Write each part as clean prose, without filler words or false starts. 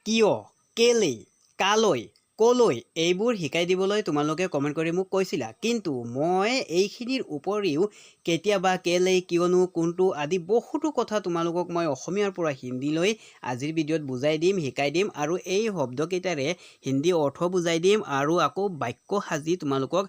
কিয়, কেলেই, কালৈ, কলৈ এইবোৰ শিকাই দিবলৈ তোমালোকে কমেণ্ট কৰি মোক কৈছিলা, কিন্তু মই এইখিনিৰ উপৰিও কেতিয়াবা কেলেই, কিয়নো, কোনটো আদি বহুতো কথা তোমালোকক মই অসমীয়াৰ পৰা হিন্দীলৈ আজিৰ ভিডিঅ'ত বুজাই দিম, শিকাই দিম, আৰু এই শব্দকেইটাৰে হিন্দী অৰ্থ বুজাই দিম, আৰু আকৌ বাক্য সাজি তোমালোকক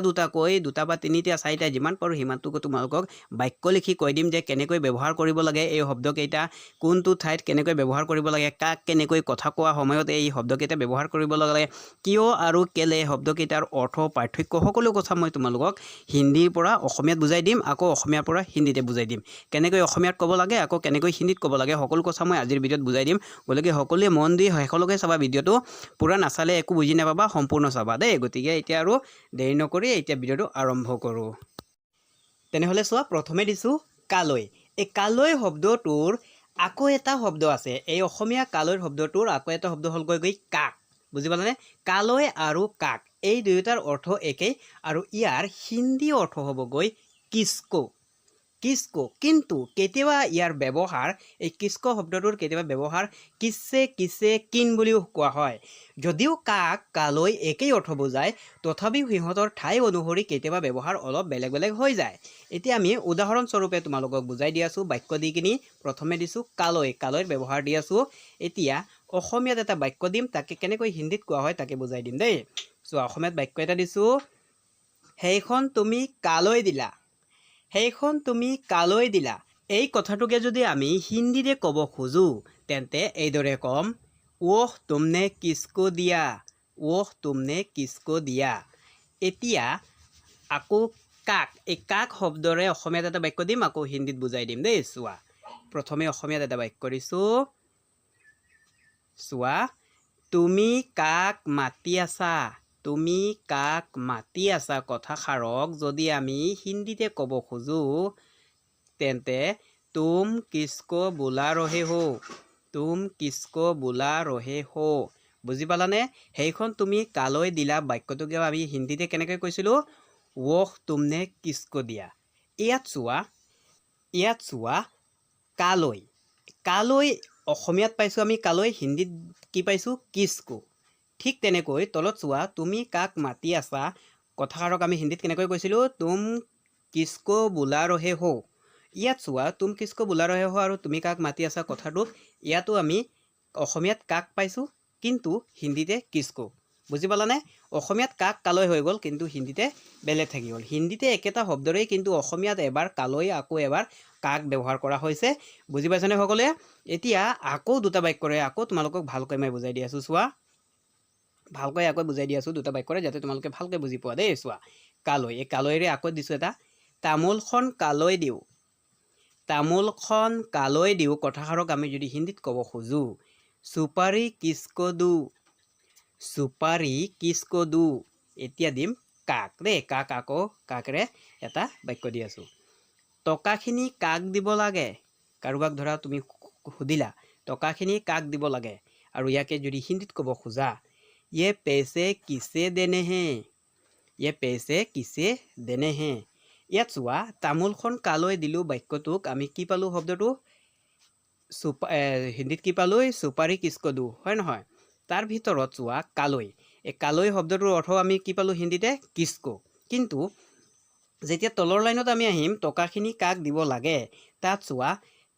দুটাকৈ, দুটা বা তিনিটা চাৰিটা যিমান পাৰোঁ সিমানটোকৈ তোমালোকক বাক্য লিখি কৈ দিম যে কেনেকৈ ব্যৱহাৰ কৰিব লাগে এই শব্দকেইটা, কোনটো ঠাইত কেনেকৈ ব্যৱহাৰ কৰিব লাগে, কাক কেনেকৈ কথা কোৱা সময়ত এই শব্দকেইটা ব্যৱহাৰ কৰিব লাগে, কিয় আৰু কেলে শব্দকেইটাৰ অৰ্থ, পাৰ্থক্য সকলো কথা মই তোমালোকক হিন্দীৰ পৰা অসমীয়াত বুজাই দিম, আকৌ অসমীয়াৰ পৰা হিন্দীতে বুজাই দিম, কেনেকৈ অসমীয়াত ক'ব লাগে, আকৌ কেনেকৈ হিন্দীত ক'ব লাগে, সকলো কথা মই আজিৰ ভিডিঅ'ত বুজাই দিম। গতিকে সকলোৱে মন দি শেষলৈকে চাবা ভিডিঅ'টো, পূৰা নাচালে একো বুজি নাপাবা, সম্পূৰ্ণ চাবা দেই। গতিকে এতিয়া আৰু দেৰি নকৰি এতিয়া ভিডিঅ'টো আৰম্ভ কৰোঁ। তেনেহ'লে চোৱা, প্ৰথমে দিছোঁ কালৈ। এই কালৈ শব্দটোৰ আকৌ এটা শব্দ আছে, এই অসমীয়া কালৈ শব্দটোৰ আকৌ এটা শব্দ হ'লগৈ কাক। বুজি পালানে? কালৈ আৰু কাক এই দুয়োটাৰ অৰ্থ একেই, আৰু ইয়াৰ হিন্দী অৰ্থ হ'বগৈ কিসকো। কিসকো, কিন্তু কেতিয়াবা ইয়াৰ ব্যৱহাৰ, এই কিসকো শব্দটোৰ কেতিয়াবা ব্যৱহাৰ কিছে কিন বুলিও কোৱা হয়। যদিও কাক কালৈ একেই অৰ্থ বুজায়, তথাপিও সিহঁতৰ ঠাই অনুসৰি কেতিয়াবা ব্যৱহাৰ অলপ বেলেগ বেলেগ হৈ যায়। এতিয়া আমি উদাহৰণস্বৰূপে তোমালোকক বুজাই দি আছোঁ বাক্য দি কিনি। প্ৰথমে দিছোঁ কালৈ, কালৈৰ ব্যৱহাৰ দি আছোঁ। এতিয়া অসমীয়াত এটা বাক্য দিম, তাকে কেনেকৈ হিন্দীত কোৱা হয় তাকে বুজাই দিম দেই। চোৱা, অসমীয়াত বাক্য এটা দিছোঁ, সেইখন তুমি কালৈ দিলা, সেইখন তুমি কালৈ দিলা। এই কথাটোকে যদি আমি হিন্দীতে ক'ব খোজোঁ তেন্তে এইদৰে ক'ম, ওহ তুমনে কিসকো দিয়া, ওহ তুমনে কিসকো দিয়া। এতিয়া আকৌ কাক, এই কাক শব্দৰে অসমীয়াত এটা বাক্য দিম, আকৌ হিন্দীত বুজাই দিম দেই। চোৱা, প্ৰথমে অসমীয়াত এটা বাক্য দিছোঁ, চোৱা, তুমি কাক মাতি আছা, তুমি কাক মাতি আছা কথাষাৰক যদি আমি হিন্দীতে ক'ব খোজোঁ তেন্তে তুম কিসকো বোলা ৰহে হো, তুম কিসকো বোলা ৰহে হো। বুজি পালানে? সেইখন তুমি কালৈ দিলা বাক্যটোকে আমি হিন্দীতে কেনেকৈ কৈছিলোঁ, ওহ তুমনে কিসকো দিয়া। ইয়াত চোৱা কালৈ, কালৈ অসমীয়াত পাইছোঁ আমি কালৈ, হিন্দীত কি পাইছোঁ, কিসকো। ঠিক তেনেকৈ তলত চোৱা, তুমি কাক মাতি আছা কথাষাৰক আমি হিন্দীত কেনেকৈ কৈছিলোঁ, তুম কিসকো বোলা ৰহে হো। ইয়াত চোৱা, তুম কিসকো বোলা ৰহে হো আৰু তুমি কাক মাতি আছা কথাটোক ইয়াতো আমি অসমীয়াত কাক পাইছোঁ, কিন্তু হিন্দীতে কিসকো। বুজি পালানে? অসমীয়াত কাক কালৈ হৈ গ'ল, কিন্তু হিন্দীতে বেলেগ থাকি গ'ল। হিন্দীতে একেটা শব্দৰেই কিন্তু অসমীয়াত এবাৰ কালৈ আকৌ এবাৰ কাক ব্যৱহাৰ কৰা হৈছে। বুজি পাইছানে সকলোৱে? এতিয়া আকৌ দুটা বাক্যৰে আকৌ তোমালোকক ভালকৈ মই বুজাই দি আছোঁ। চোৱা, ভালকৈ আকৌ বুজাই দি আছোঁ দুটা বাক্যৰে, যাতে তোমালোকে ভালকৈ বুজি পোৱা দেই। চোৱা, কালৈ, এই কালৈৰে আকৌ দিছোঁ এটা, তামোলখন কালৈ দিওঁ, তামোলখন কালৈ দিওঁ কথাষাৰক আমি যদি হিন্দীত ক'ব খোজোঁ, চুপাৰী কিসকো দো, চুপাৰী কিসকো দো। এতিয়া দিম কাক দেই, কাক আকৌ কাকেৰে এটা বাক্য দি আছোঁ, টকাখিনি কাক দিব লাগে। কাৰোবাক ধৰা তুমি সুধিলা টকাখিনি কাক দিব লাগে, আৰু ইয়াকে যদি হিন্দীত ক'ব খোজা, ইয়ে পেছে কিছে দেনে হে, ইয়ে পেছে কিছে দেনে হে। ইয়াত চোৱা, তামোলখন কালৈ দিলোঁ বাক্যটোক আমি কি পালোঁ, শব্দটো হিন্দীত কি পালোঁ, চুপাৰী কিসকো দো, হয় নহয়? তাৰ ভিতৰত চোৱা কালৈ, এই কালৈ শব্দটোৰ অৰ্থ আমি কি পালোঁ হিন্দীতে, কিসকো। কিন্তু যেতিয়া তলৰ লাইনত আমি আহিম, টকাখিনি কাক দিব লাগে, তাত চোৱা,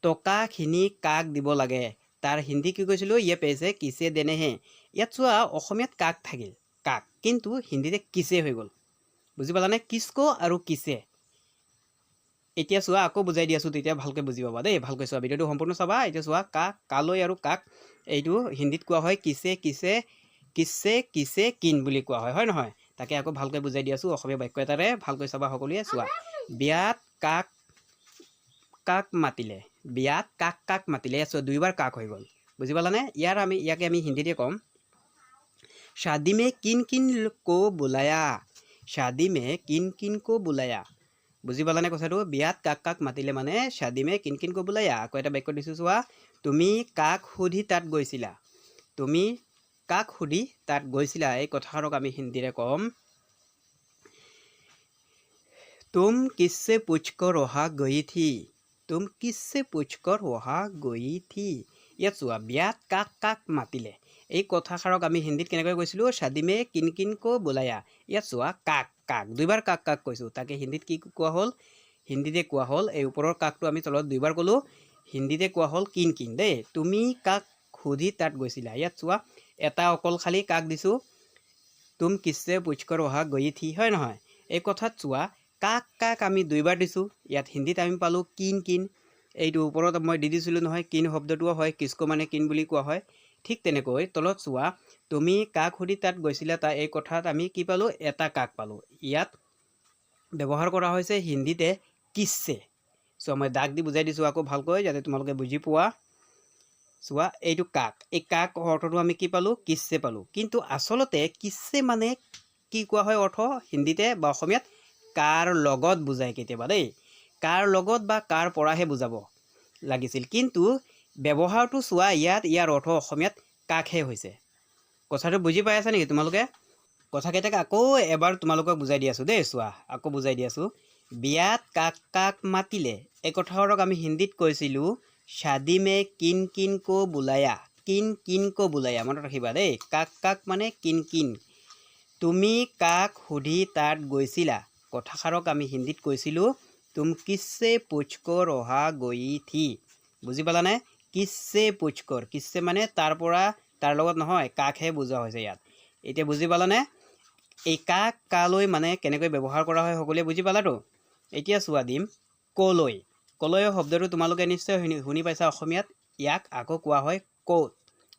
টকাখিনি কাক দিব লাগে তাৰ হিন্দী কি কৈছিলোঁ, ইয়ে পেছে কিছে দেনে হে। ইয়াত চোৱা, অসমীয়াত কাক থাকিল, কাক, কিন্তু হিন্দীতে কিছে হৈ গ'ল। বুজি পালানে? কিসকো আৰু কিছে। এতিয়া চোৱা, আকৌ বুজাই দি আছোঁ, তেতিয়া ভালকৈ বুজি পাবা দেই। ভালকৈ চোৱা, ভিডিঅ'টো সম্পূৰ্ণ চাবা। এতিয়া চোৱা, কাক, কালৈ আৰু কাক এইটো হিন্দীত কোৱা হয় কিছে কিন বুলি কোৱা হয়, হয় নহয়? তাকে আকৌ ভালকৈ বুজাই দি আছোঁ অসমীয়া বাক্য এটাৰে, ভালকৈ চাবা সকলোৱে। চোৱা, বিয়াত কাক কাক মাতিলে, বিয়াত কাক কাক মাতিলে, চোৱা দুইবাৰ কাক হৈ গ'ল। বুজি পালানে? ইয়াকে আমি হিন্দীতে ক'ম, शादी में किन किन को बुलाया, शादी में किन को बुलाया। বুজি পালানে কথাটো? বিয়াত কাক কাক মাতিলে মানে শাদি মে কিন কো বুলায়া। আকৌ এটা বাক্য দিছোঁ চোৱা, তুমি কাক সুধি তাত গৈছিলা, তুমি কাক সুধি তাত গৈছিলা। এই কথাষাৰক আমি হিন্দীৰে ক'ম, तुम किससे पूछकर वहाँ गई थी, तुम किससे पूछकर वहाँ गई थी। ইয়াত চোৱা বিয়াত কাক কাক মাতিলে এই কথাষাৰক আমি হিন্দীত কেনেকৈ কৈছিলোঁ শাদী মে কিন কিন কো বুলায়া ইয়াত চোৱা কাক কাক দুইবাৰ কাক কাক কৈছোঁ তাকে হিন্দীত কি কোৱা হ'ল হিন্দীতে কোৱা হ'ল এই ওপৰৰ কাকটো আমি তলত দুইবাৰ ক'লোঁ হিন্দীতে কোৱা হ'ল কিন কিন দেই তুমি কাক সুধি তাত গৈছিলা ইয়াত চোৱা এটা অকল খালী কাক দিছোঁ তুম কিসে পুচকৰ অহা গৈ থি হয় নহয় এই কথাত চোৱা কাক কাক আমি দুইবাৰ দিছোঁ ইয়াত হিন্দীত আমি পালোঁ কিন কিন এইটো ওপৰত মই দি দিছিলোঁ নহয় কিন শব্দটোও হয় কিসকো মানে কিন বুলি কোৱা হয় ঠিক তেনেকৈ তলত চোৱা তুমি কাক সুধি তাত গৈছিলা তাৰ এই কথাত আমি কি পালোঁ এটা কাক পালোঁ ইয়াত ব্যৱহাৰ কৰা হৈছে হিন্দীতে কিসে চোৱা মই দাগ দি বুজাই দিছোঁ আকৌ ভালকৈ যাতে তোমালোকে বুজি পোৱা চোৱা এইটো কাক এই কাক অৰ্থটো আমি কি পালোঁ কিসে পালোঁ কিন্তু আচলতে কিসে মানে কি কোৱা হয় অৰ্থ হিন্দীতে বা অসমীয়াত কাৰ লগত বুজায় কেতিয়াবা দেই কাৰ লগত বা কাৰ পৰাহে বুজাব লাগিছিল কিন্তু ব্যৱহাৰটো চোৱা ইয়াৰ অৰ্থ অসমীয়াত কাকহে হৈছে কথাটো বুজি পাই আছা নেকি তোমালোকে কথাকেইটাক আকৌ এবাৰ তোমালোকক বুজাই দি আছোঁ দেই চোৱা আকৌ বুজাই দি আছোঁ বিয়াত কাক কাক মাতিলে এই কথাষাৰক আমি হিন্দীত কৈছিলোঁ শাদী মে কিন কিন কো বুলায়া মনত ৰাখিবা দেই কাক কাক মানে কিন কিন তুমি কাক সুধি তাত গৈছিলা কথাষাৰক আমি হিন্দীত কৈছিলোঁ তুম কিসে পুচকৰ অহা গৈ থি বুজি পালানে কিসে পুচকৰ কিসে মানে তাৰ পৰা তাৰ লগত নহয় কাকহে বুজোৱা হৈছে ইয়াত এতিয়া বুজি পালানে এই কাক কালৈ মানে কেনেকৈ ব্যৱহাৰ কৰা হয় সকলোৱে বুজি পালাতো এতিয়া চোৱা দিম কলৈ কলৈ শব্দটো তোমালোকে নিশ্চয় শুনি পাইছা অসমীয়াত ইয়াক আকৌ কোৱা হয় ক'ত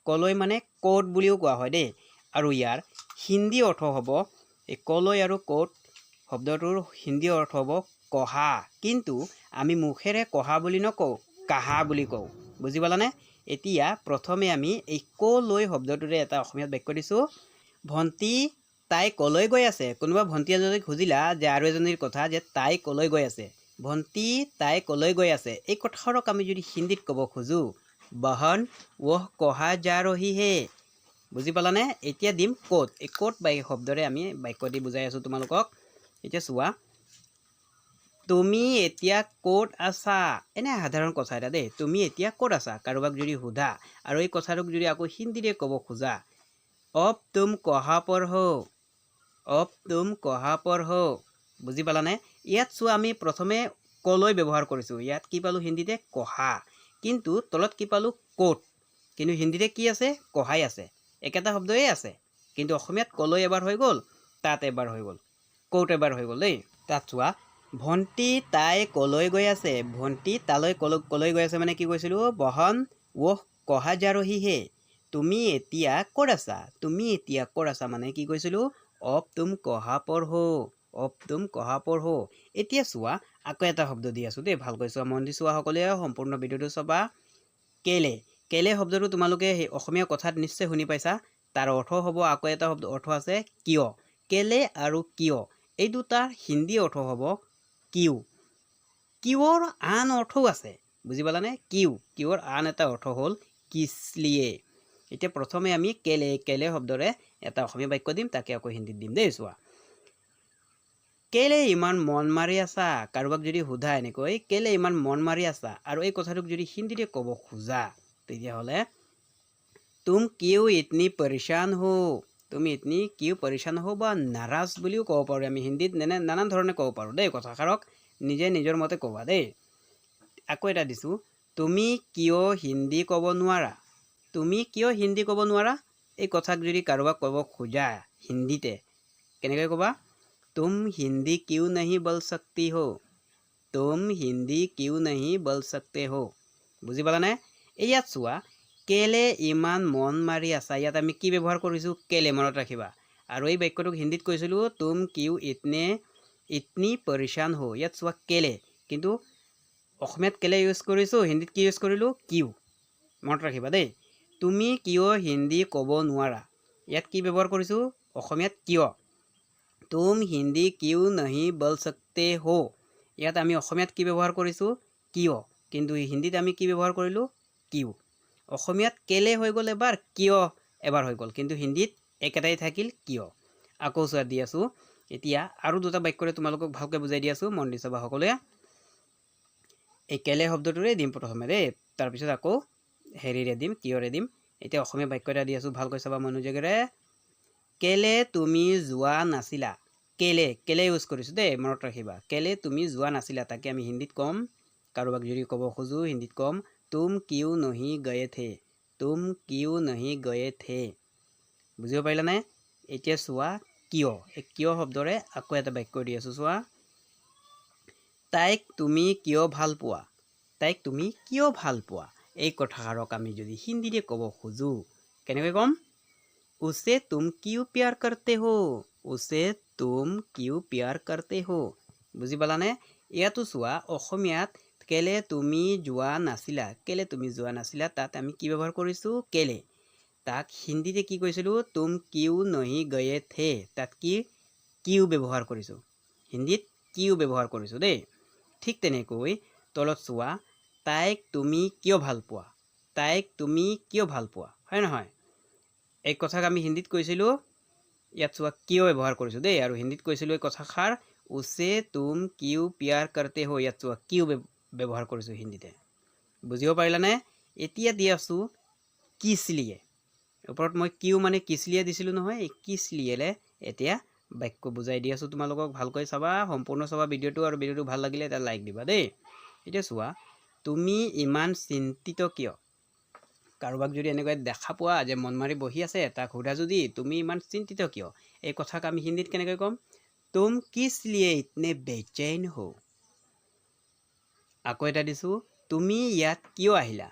কলৈ মানে ক'ত বুলিও কোৱা হয় দেই আৰু ইয়াৰ হিন্দী অৰ্থ হ'ব এই কলৈ আৰু ক'ত শব্দটোৰ হিন্দী অৰ্থ হ'ব কহা কিন্তু আমি মুখেৰে কহা বুলি নকওঁ কাহা বুলি কওঁ বুজি পালানে এতিয়া প্ৰথমে আমি এই কলৈ শব্দটোৰে এটা অসমীয়াত বাক্য দিছোঁ ভণ্টি তাই কলৈ গৈ আছে কোনোবা ভণ্টি এজনীক খুজিলা যে আৰু এজনীৰ কথা যে তাই কলৈ গৈ আছে ভণ্টি তাই কলৈ গৈ আছে এই কথাষাৰক আমি যদি হিন্দীত ক'ব খোজোঁ বহন ওহ কহা যা ৰহি হে বুজি পালানে এতিয়া দিম ক'ত এই ক'ত শব্দৰে আমি বাক্য দি বুজাই আছোঁ তোমালোকক এতিয়া চোৱা তুমি এতিয়া ক'ত আছা এনে সাধাৰণ কথা এটা দেই তুমি এতিয়া ক'ত আছা কাৰোবাক যদি সোধা আৰু এই কথাটোক যদি আকৌ হিন্দীৰে ক'ব খোজা অব তুম কহা পৰ হো বুজি পালানে ইয়াত চোৱা আমি প্ৰথমে কলৈ ব্যৱহাৰ কৰিছোঁ ইয়াত কি পালোঁ হিন্দীতে কহা কিন্তু তলত কি পালোঁ ক'ত কিন্তু হিন্দীতে কি আছে কহাই আছে একেটা শব্দই আছে কিন্তু অসমীয়াত কলৈ এবাৰ হৈ গ'ল তাত এবাৰ হৈ গ'ল ক'ত এবাৰ হৈ গ'ল দেই তাত চোৱা ভণ্টি তাই কলৈ গৈ আছে ভণ্টি তালৈ কলৈ গৈ আছে মানে কি কৈছিলোঁ বহন ওহ কহা যা ৰহি হে তুমি এতিয়া ক'ত আছা মানে কি কৈছিলোঁ অব তুম কহা পৰ হো এতিয়া চোৱা আকৌ এটা শব্দ দি আছোঁ দেই ভালকৈ চোৱা মন দি চোৱা সকলোৱে সম্পূৰ্ণ ভিডিঅ'টো চাবা কেলে শব্দটো তোমালোকে সেই অসমীয়া কথাত নিশ্চয় শুনি পাইছা তাৰ অৰ্থ হ'ব আকৌ এটা শব্দ অৰ্থ আছে কিয় কেলে আৰু কিয় এই দুটাৰ হিন্দী অৰ্থ হ'ব কিউৰ আন অৰ্থও আছে বুজি পালানে কিউৰ আন এটা অৰ্থ হ'ল কিছলিয়ে এতিয়া প্ৰথমে আমি কেলে শব্দৰে এটা অসমীয়া বাক্য দিম তাকে আকৌ হিন্দীত দিম দেই চোৱা কেলে ইমান মন মাৰি আছা কাৰোবাক যদি সোধা এনেকৈ কেলে ইমান মন মাৰি আছা আৰু এই কথাটোক যদি হিন্দীৰে ক'ব খোজা তেতিয়াহ'লে তুম কিউ ইতনি পৰেচান হো বা নাৰাজ বুলিও ক'ব পাৰোঁ আমি হিন্দীত নানান ধৰণে ক'ব পাৰোঁ দেই কথাষাৰক নিজে নিজৰ মতে ক'বা দেই আকৌ এটা দিছোঁ তুমি কিয় হিন্দী ক'ব নোৱাৰা এই কথাক যদি কাৰোবাক ক'ব খোজা হিন্দীতে কেনেকৈ ক'বা তুম হিন্দী কিউ নাহি বল সকতে হো বুজি পালানে ইয়াত চোৱা কেলে ইমান মন মাৰি আছা ইয়াত আমি কি ব্যৱহাৰ কৰিছোঁ কেলে মনত ৰাখিবা আৰু এই বাক্যটোক হিন্দীত কৈছিলোঁ তুম কিউ ইতনি পৰেচান হো ইয়াত চোৱা কেলে কিন্তু অসমীয়াত কেলে ইউজ কৰিছোঁ হিন্দীত কি ইউজ কৰিলোঁ কিউ মনত ৰাখিবা দেই তুমি কিয় হিন্দী ক'ব নোৱাৰা ইয়াত কি ব্যৱহাৰ কৰিছোঁ অসমীয়াত কিয় তুম হিন্দী কিউ নাহি বল সকতে হো ইয়াত আমি অসমীয়াত কি ব্যৱহাৰ কৰিছোঁ কিয় কিন্তু হিন্দীত আমি কি ব্যৱহাৰ কৰিলোঁ কিউ অসমীয়াত কেলে হৈ গ'ল এবাৰ কিয় এবাৰ হৈ গ'ল কিন্তু হিন্দীত একেটাই থাকিল কিয় আকৌ চোৱা দি আছোঁ এতিয়া আৰু দুটা বাক্যৰে তোমালোকক ভালকৈ বুজাই দি আছোঁ মন দি চাবা সকলোৱে এই কেলে শব্দটোৰে দিম প্ৰথমে দেই তাৰপিছত আকৌ হেৰিৰে দিম কিয়ৰে দিম এতিয়া অসমীয়া বাক্য এটা দি আছোঁ ভালকৈ চাবা মনোযোগেৰে কেলে তুমি যোৱা নাছিলা কেলে কেলে ইউজ কৰিছোঁ দেই মনত ৰাখিবা কেলে তুমি যোৱা নাছিলা তাকে আমি হিন্দীত ক'ম কাৰোবাক যদি ক'ব খোজো হিন্দীত ক'ম তুম কিউ নহি গয়ে থে তুম কিউ নহি গয়ে থে বুজিব পাৰিলানে এতিয়া চোৱা কিয় এই কিয় শব্দৰে আকৌ এটা বাক্য দি আছোঁ চোৱা তাইক তুমি কিয় ভাল পোৱা তাইক তুমি কিয় ভাল পোৱা এই কথাষাৰক আমি যদি হিন্দীতে ক'ব খোজো কেনেকৈ ক'ম उसे तुम क्यों प्यार करते हो उसे तुम क्यों प्यार करते हो বুজি পালানে ইয়াতো চোৱা অসমীয়াত কেলে তুমি যোৱা নাছিলা কেলে তুমি যোৱা নাছিলা তাত আমি কি ব্যৱহাৰ কৰিছোঁ কেলে তাক হিন্দীতে কি কৈছিলোঁ তুম কিউ নহি গয়ে থে তাত কি কিউ ব্যৱহাৰ কৰিছোঁ হিন্দীত কিউ ব্যৱহাৰ কৰিছোঁ দেই ঠিক তেনেকৈ তলত চোৱা তাইক তুমি কিয় ভাল পোৱা তাইক তুমি কিয় ভাল পোৱা হয় নহয় এই কথাক আমি হিন্দীত কৈছিলোঁ ইয়াত চোৱা কিয় ব্যৱহাৰ কৰিছোঁ দেই আৰু হিন্দীত কৈছিলোঁ এই কথাষাৰ উছে তুম কিউ প্যাৰ কৰতে হো ইয়াত চোৱা কিউ ব্যৱহাৰ কৰিছোঁ হিন্দীতে বুজিব পাৰিলানে এতিয়া দি আছোঁ কিছলিয়ে ওপৰত মই কিউ মানে কিছলিয়ে দিছিলোঁ নহয় এই কিছলিয়েলে এতিয়া বাক্য বুজাই দি আছোঁ তোমালোকক ভালকৈ চাবা সম্পূৰ্ণ চাবা ভিডিঅ'টো আৰু ভিডিঅ'টো ভাল লাগিলে এটা লাইক দিবা দেই এতিয়া চোৱা তুমি ইমান চিন্তিত কিয় কাৰোবাক যদি এনেকৈ দেখা পোৱা যে মন মাৰি বহি আছে তাক সোধা যদি তুমি ইমান চিন্তিত কিয় এই কথাক আমি হিন্দীত কেনেকৈ ক'ম তুম কিছ লিয়ে ইতনে বেচেন হো আকৌ এটা দিছোঁ তুমি ইয়াত কিয় আহিলা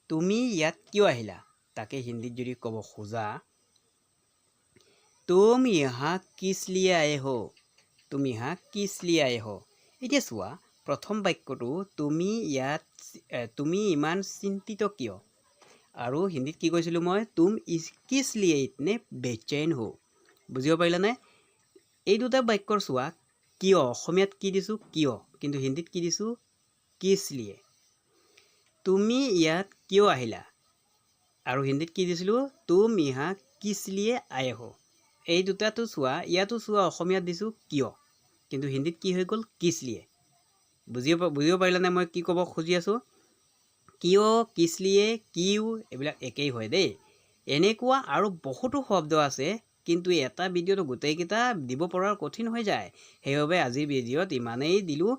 তুমি ইয়াত কিয় আহিলা তাকে হিন্দীত যদি ক'ব খোজা তুম ইহা কিছ লিয়ে আয়ে হো তুমি ইহা কিছ লিয়ে আয়ে হো এতিয়া চোৱা প্ৰথম বাক্যটো তুমি ইমান চিন্তিত কিয় আৰু হিন্দীত কি কৈছিলোঁ মই তুম কিছ লিয়ে ইতনে বেচেন হো বুজিব পাৰিলানে এই দুটা বাক্যৰ চোৱা কিয় অসমীয়াত কি দিছোঁ কিয় কিন্তু হিন্দীত কি দিছোঁ কিছ লিয়ে তুমি ইয়াত কিয় আহিলা আৰু হিন্দীত কি দিছিলোঁ তুম ইহা কিছ লিয়ে আয়ে হো এই দুটাটো চোৱা ইয়াতো চোৱা অসমীয়াত দিছোঁ কিয় কিন্তু হিন্দীত কি হৈ গ'ল কিছ লিয়ে বুজিব পাৰিলানে মই কি ক'ব খুজি আছোঁ কিয় কিছ লিয়ে কিউ এইবিলাক একেই হয় দেই এনেকুৱা আৰু বহুতো শব্দ আছে কিন্তু এটা ভিডিঅ'টো গোটেইকেইটা দিব পৰাৰ কঠিন হৈ যায় সেইবাবে আজিৰ ভিডিঅ'ত ইমানেই দিলোঁ